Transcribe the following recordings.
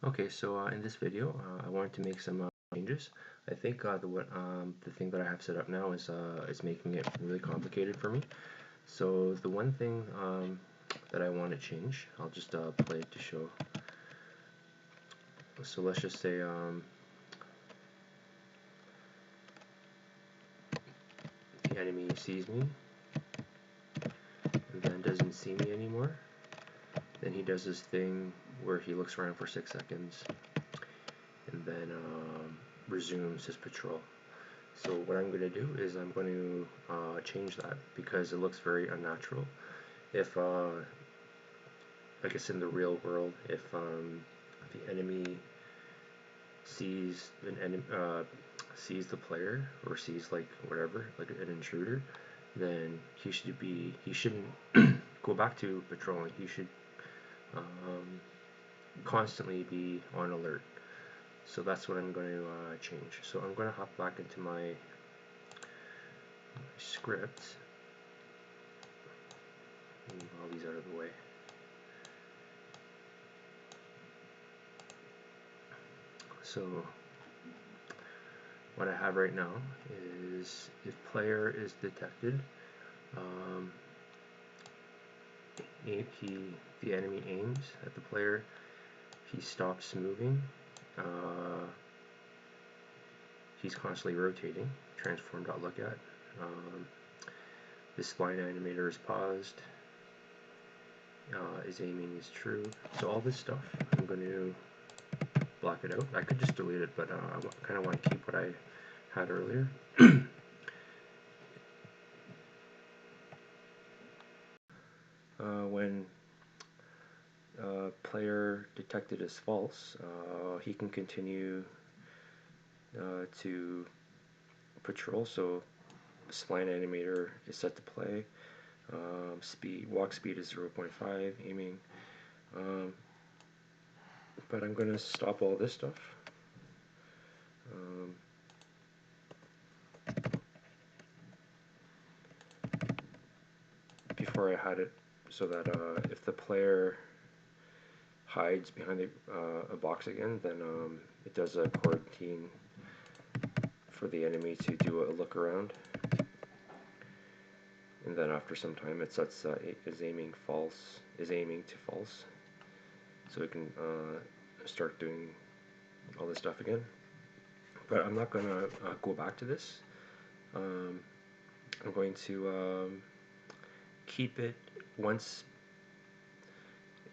Okay, so in this video, I wanted to make some changes. I think the thing that I have set up now is making it really complicated for me. So the one thing that I want to change, I'll just play it to show. So let's just say the enemy sees me and then doesn't see me anymore. Then he does this thing where he looks around for 6 seconds and then resumes his patrol. So what I'm going to do is I'm going to change that because it looks very unnatural. If, I guess in the real world, if the enemy sees sees the player or sees like whatever, like an intruder, then he shouldn't go back to patrolling. He should constantly be on alert. So that's what I'm going to change. So I'm going to hop back into my script. Move all these out of the way. So what I have right now is if player is detected, the enemy aims at the player, he stops moving, he's constantly rotating, transform.lookat, this spline animator is paused, his aiming is true. So all this stuff, I'm going to block it out. I could just delete it, but I kind of want to keep what I had earlier. When player detected as false, he can continue to patrol. So spline animator is set to play. Walk speed is 0.5, aiming. But I'm going to stop all this stuff. Before I had it so that if the player hides behind a box again, then it does a quarantine for the enemy to do a look around, and then after some time it sets is aiming to false, so it can start doing all this stuff again. But I'm not going to go back to this. I'm going to keep it once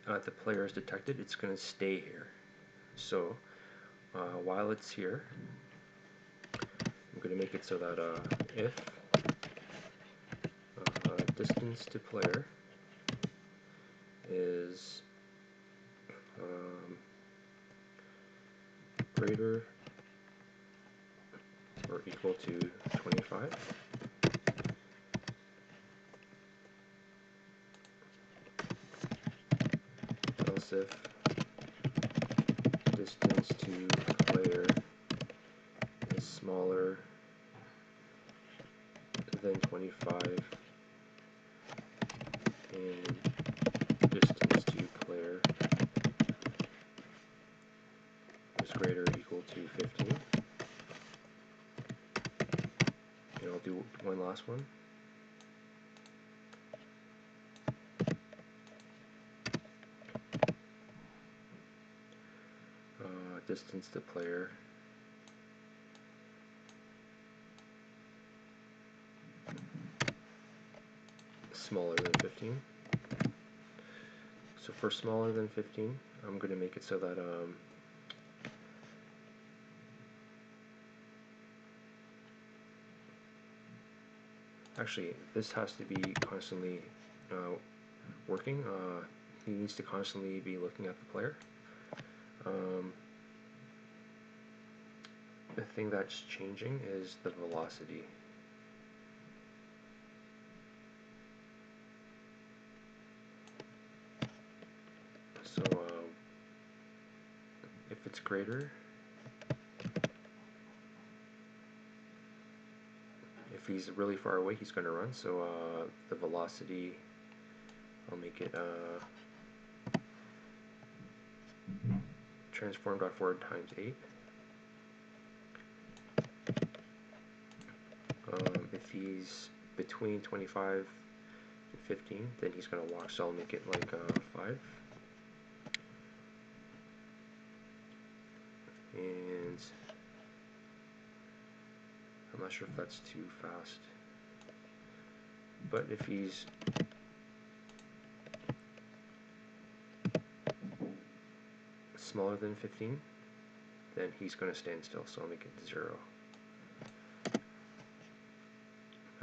the player is detected. It's going to stay here. So while it's here, I'm going to make it so that if distance to player is greater or equal to 25, else if distance to player is smaller than 25 and distance to player is greater or equal to 15. And I'll do one last one. Distance to player smaller than 15. So for smaller than 15, I'm going to make it so that actually this has to be constantly working. He needs to constantly be looking at the player. The thing that's changing is the velocity. So if it's greater, if he's really far away, he's going to run. So the velocity, I'll make it transform.forward times 8. If he's between 25 and 15, then he's going to walk, so I'll make it like 5. And I'm not sure if that's too fast, but if he's smaller than 15, then he's going to stand still, so I'll make it 0.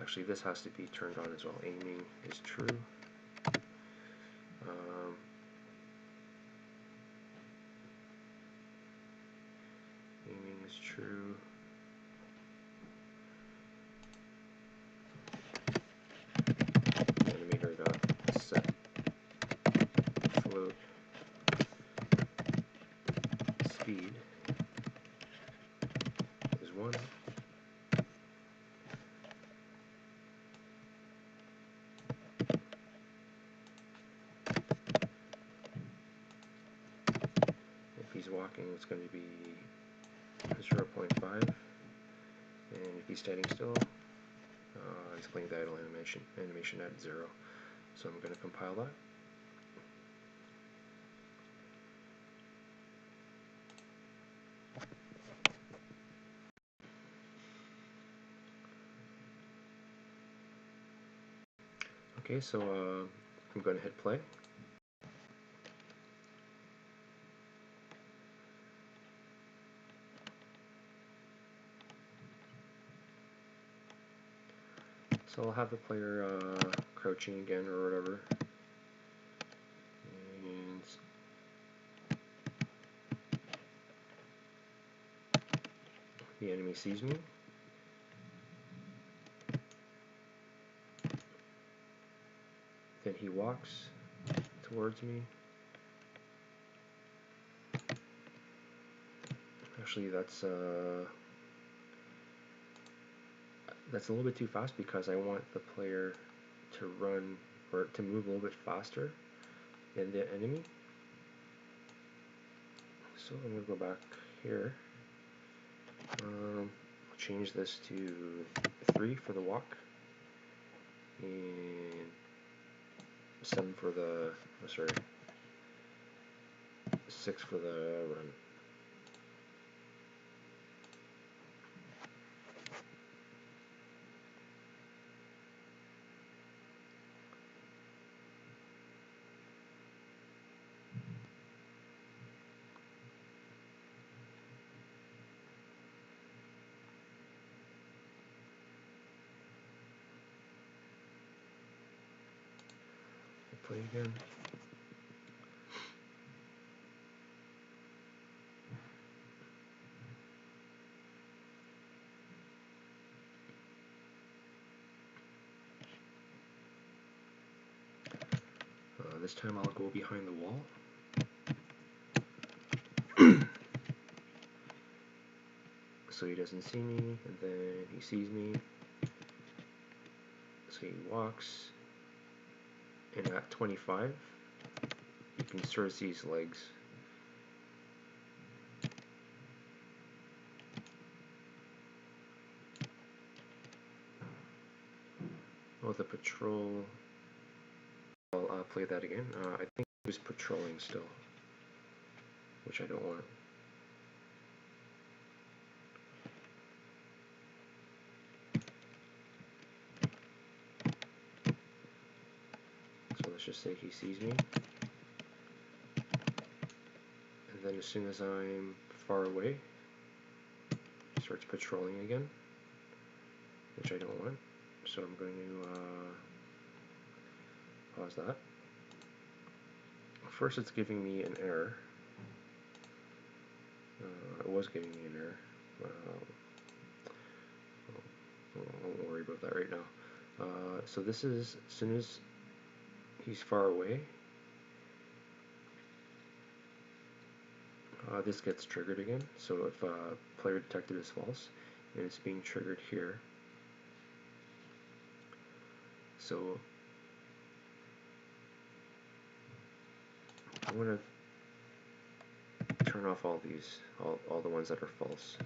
Actually, this has to be turned on as well. Aiming is true. Aiming is true. Animator dot set float speed is 1. If he's walking, it's going to be 0.5, and if he's standing still, it's playing the idle animation at 0. So I'm going to compile that. Okay, so I'm going to hit play. So I'll have the player crouching again or whatever, and the enemy sees me. Then he walks towards me. Actually, that's a little bit too fast because I want the player to run or to move a little bit faster than the enemy. So I'm going to go back here. I'll change this to 3 for the walk and 7 for the, 6 for the run. Play again. This time I'll go behind the wall. So he doesn't see me, and then he sees me. So he walks, and at 25, you can sort of see his legs. Oh, the patrol. I'll play that again. I think he was patrolling still, which I don't want. So let's just say he sees me. And then as soon as I'm far away, he starts patrolling again, which I don't want. So I'm going to pause that. First it's giving me an error. It was giving me an error. I won't worry about that right now. So this is, as soon as he's far away, this gets triggered again. So if player detected is false, and it's being triggered here. So I want to turn off all these, all the ones that are false.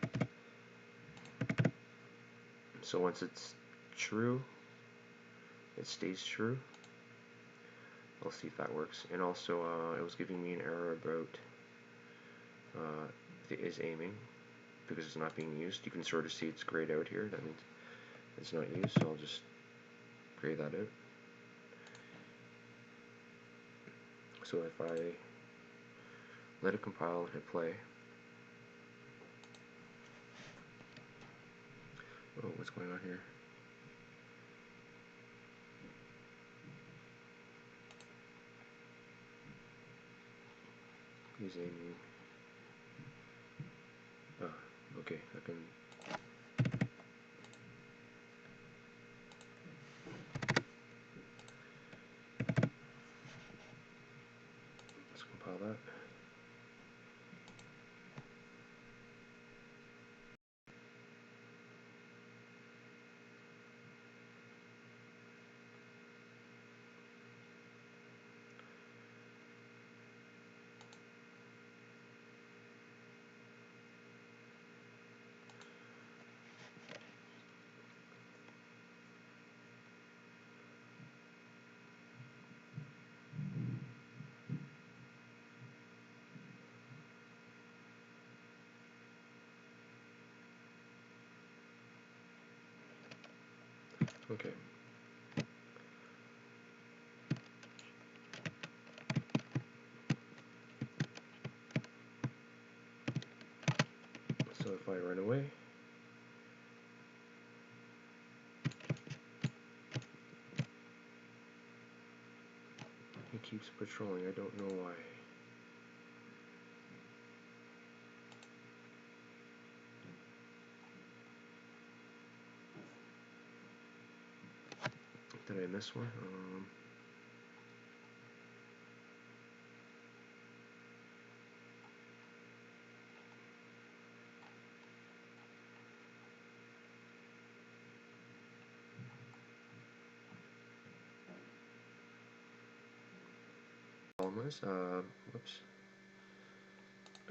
So once it's true, it stays true. I'll see if that works. And also, it was giving me an error about the is aiming because it's not being used. You can sort of see it's grayed out here. That means it's not used. So I'll just gray that out. So if I let it compile and hit play. Oh, what's going on here? He's aiming. Ah, okay, I can. Let's compile that. Okay. So if I run away, he keeps patrolling. I don't know why. Did I miss one? Almost. Whoops.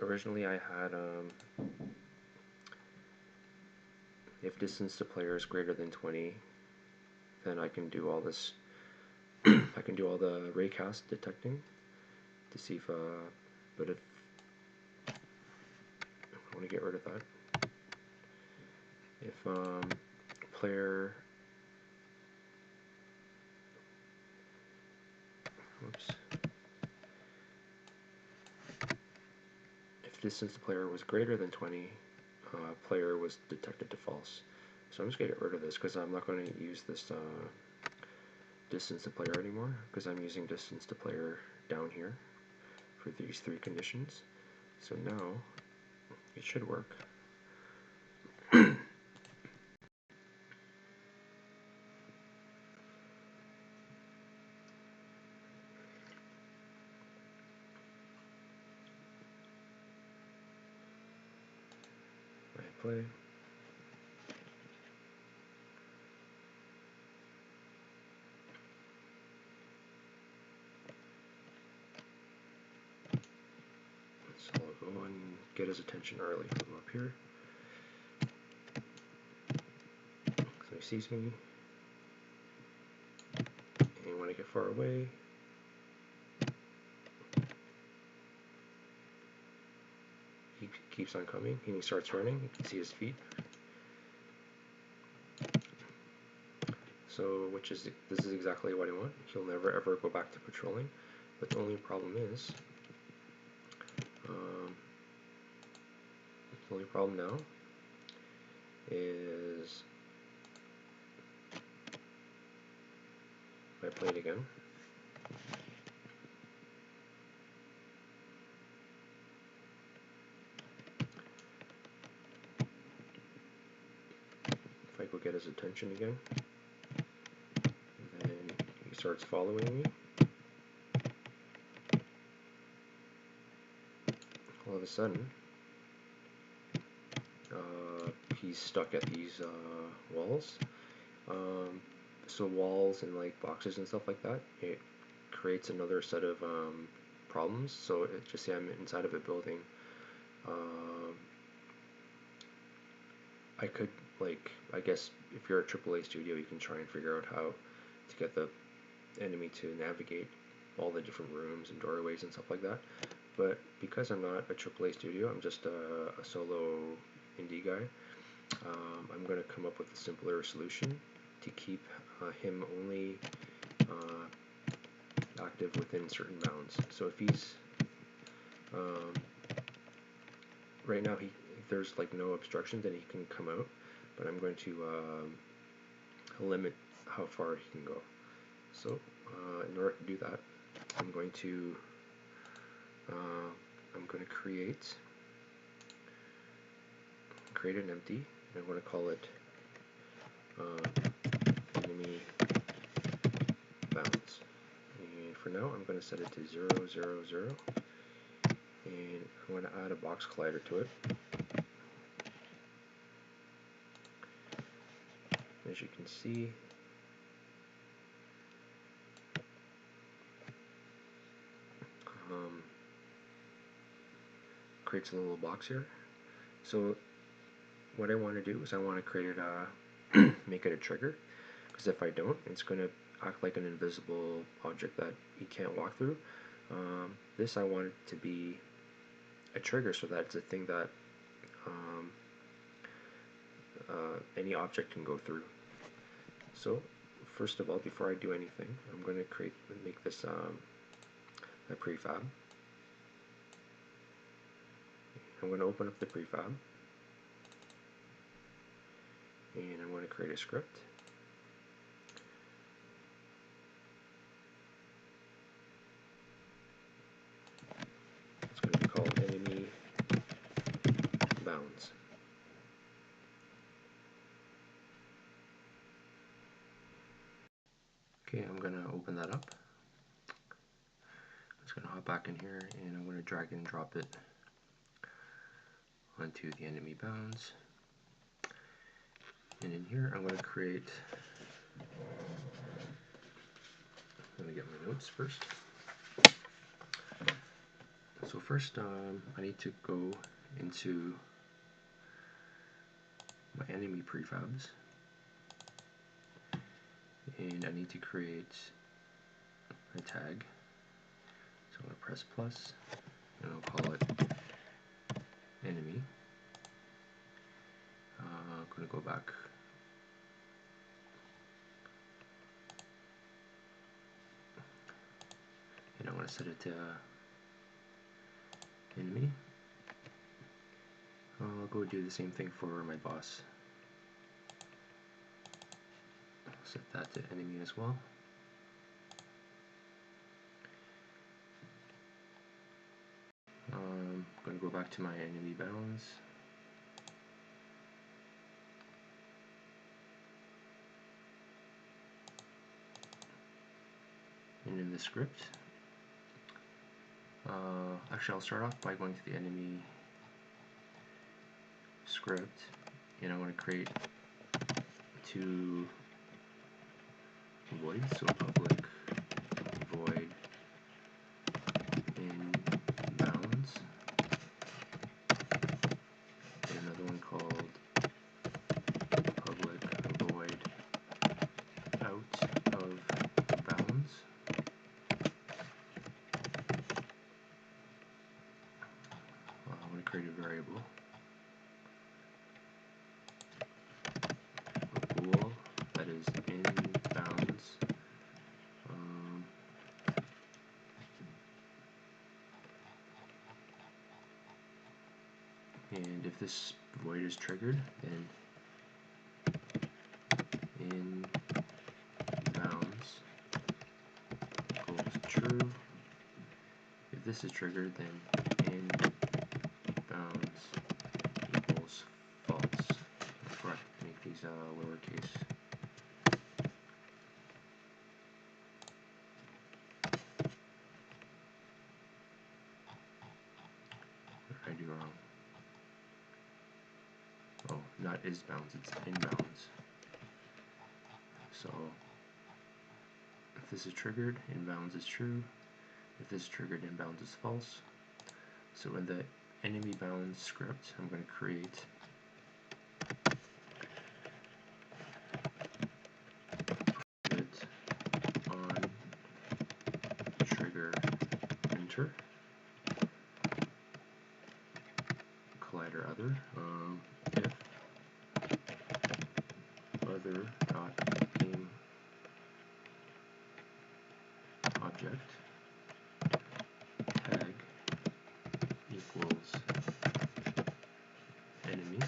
Originally I had if distance to player is greater than 20, then I can do all this. I can do all the raycast detecting to see if, but if I want to get rid of that, if player, whoops, if distance to player was greater than 20, player was detected to false. So I'm just going to get rid of this because I'm not going to use this distance to player anymore because I'm using distance to player down here for these three conditions. So now it should work. I play. So I'll go and get his attention early from up here. So he sees me. And when I get far away, he keeps on coming and he starts running. You can see his feet. So, this is exactly what I want. He'll never ever go back to patrolling. But the only problem is, the only problem now is if I play it again. If I go get his attention again, then he starts following me. All of a sudden, he's stuck at these walls. So walls and like boxes and stuff like that, it creates another set of problems. So just say I'm inside of a building, I could, like, I guess if you're a AAA studio, you can try and figure out how to get the enemy to navigate all the different rooms and doorways and stuff like that. But because I'm not a AAA studio, I'm just a solo indie guy, I'm going to come up with a simpler solution to keep him only active within certain bounds. So if he's right now, if there's like no obstruction, then he can come out, but I'm going to limit how far he can go. So in order to do that, I'm going to create an empty, and I'm going to call it enemy bounds. And for now, I'm going to set it to 0, 0, 0, and I'm going to add a box collider to it. As you can see, creates a little box here. So what I want to do is I want to create it, make it a trigger, because if I don't, it's going to act like an invisible object that you can't walk through. This I want it to be a trigger, so that it's a thing that any object can go through. So first of all, before I do anything, I'm going to make this a prefab. I'm going to open up the prefab, and I'm going to create a script. It's going to be called enemy bounds. Okay, I'm going to open that up. I'm just going to hop back in here, and I'm going to drag and drop it onto the enemy bounds. And in here, I'm going to create, let me get my notes first. So first, I need to go into my enemy prefabs, and I need to create a tag. So I'm going to press plus, and I'll call it enemy. I'm going to go back. And I want to set it to enemy. I'll go do the same thing for my boss. Set that to enemy as well. I'm going to go back to my enemy bounds. And in the script, actually I'll start off by going to the enemy script, and I want to create two voids, so public void in bounds, and another one called public void out of bounds. I want to create a variable, a bool that is in bounds. And if this void is triggered, then in bounds equals true. If this is triggered, then in bounds equals false. Before I make these lowercase. What did I do wrong? Oh, not is bounds, it's in bounds. So if this is triggered, in bounds is true. If this is triggered, in bounds is false. So in the enemy bounds script. I'm going to create it on trigger enter collider other if other dot game object tag equals enemy,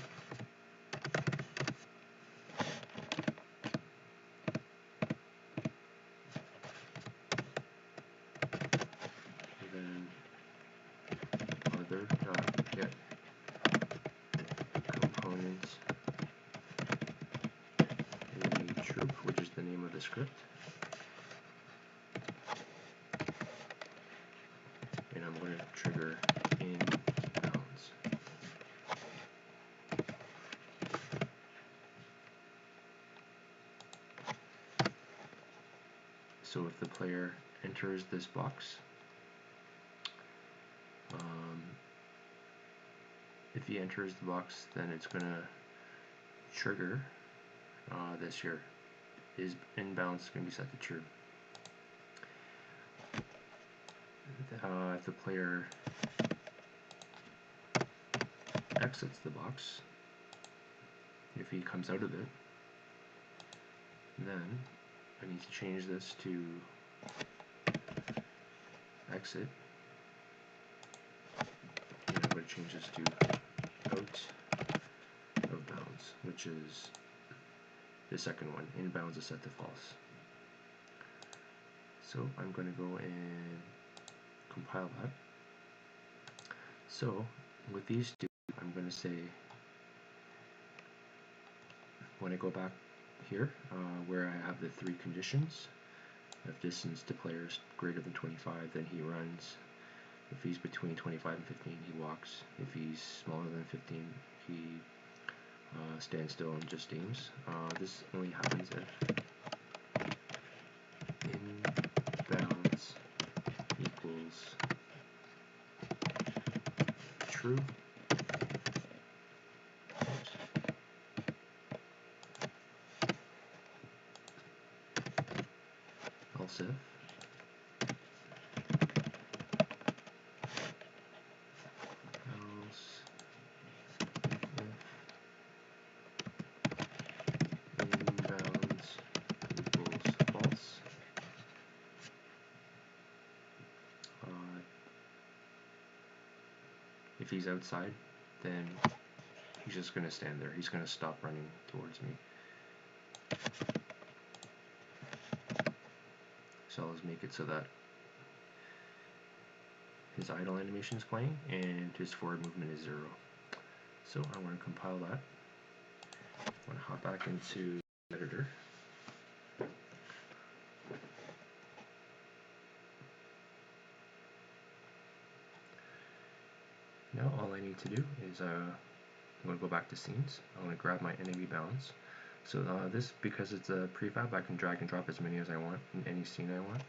then other dot get component enemy troop, which is the name of the script, and I'm going to trigger in bounds. So if the player enters this box, if he enters the box, then it's going to trigger this here. His inbounds is going to be set to true. If the player exits the box, if he comes out of it, then I need to change this to exit, and I'm going to change this to out of bounds, which is the second one. Inbounds is set to false. So I'm going to go and compile that. So with these two, I'm going to say, when I go back here, where I have the three conditions, if distance to players greater than 25, then he runs. If he's between 25 and 15, he walks. If he's smaller than 15, he stands still and just aims. This only happens if inbounds equals true, else if inbounds equals false. If he's outside, then he's just going to stand there. He's going to stop running towards me. So I'll just make it so that his idle animation is playing and his forward movement is 0. So I want to compile that. I want to hop back into the editor. Now all I need to do is I'm going to go back to scenes. I'm going to grab my enemy bounds. So this, because it's a prefab, I can drag and drop as many as I want in any scene I want.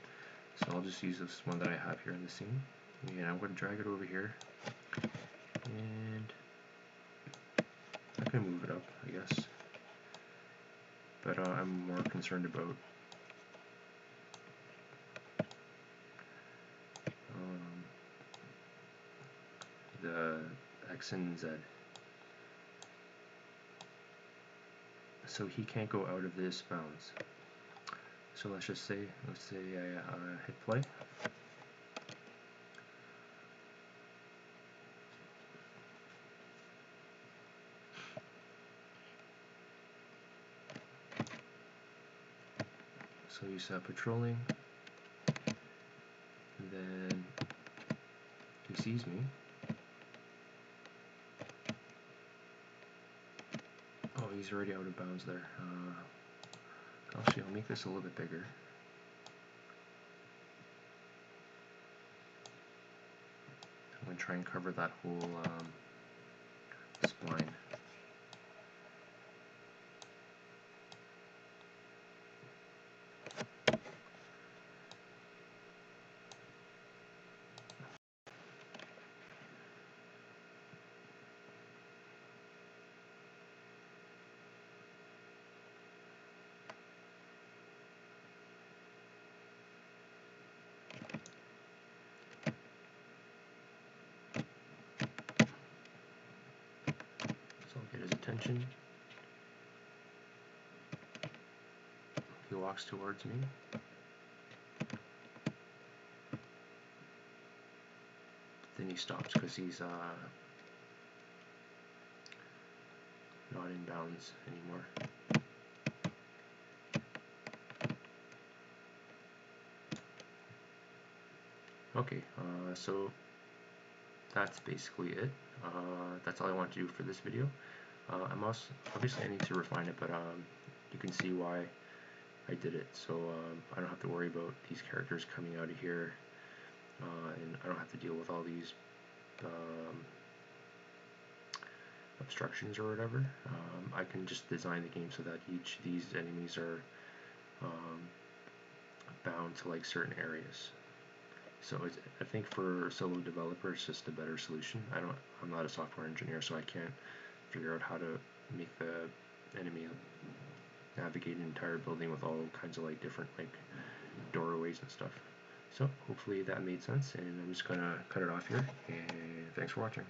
So I'll just use this one that I have here in the scene. And I'm going to drag it over here. And I can move it up, I guess. But I'm more concerned about the X and Z. So he can't go out of this bounds. So let's say I hit play. So you start patrolling, and then he sees me. Oh, he's already out of bounds there. Actually, I'll make this a little bit bigger. I'm going to try and cover that whole spline. attention. He walks towards me. Then he stops because he's not in bounds anymore. Okay, so that's basically it. That's all I want to do for this video. I'm also, obviously I need to refine it, but you can see why I did it. So I don't have to worry about these characters coming out of here, and I don't have to deal with all these obstructions or whatever. I can just design the game so that each of these enemies are bound to like certain areas. So I think for solo developers, it's just a better solution. I'm not a software engineer, so I can't figure out how to make the enemy navigate an entire building with all kinds of like different like doorways and stuff. So hopefully that made sense, and I'm just gonna cut it off here, and thanks for watching.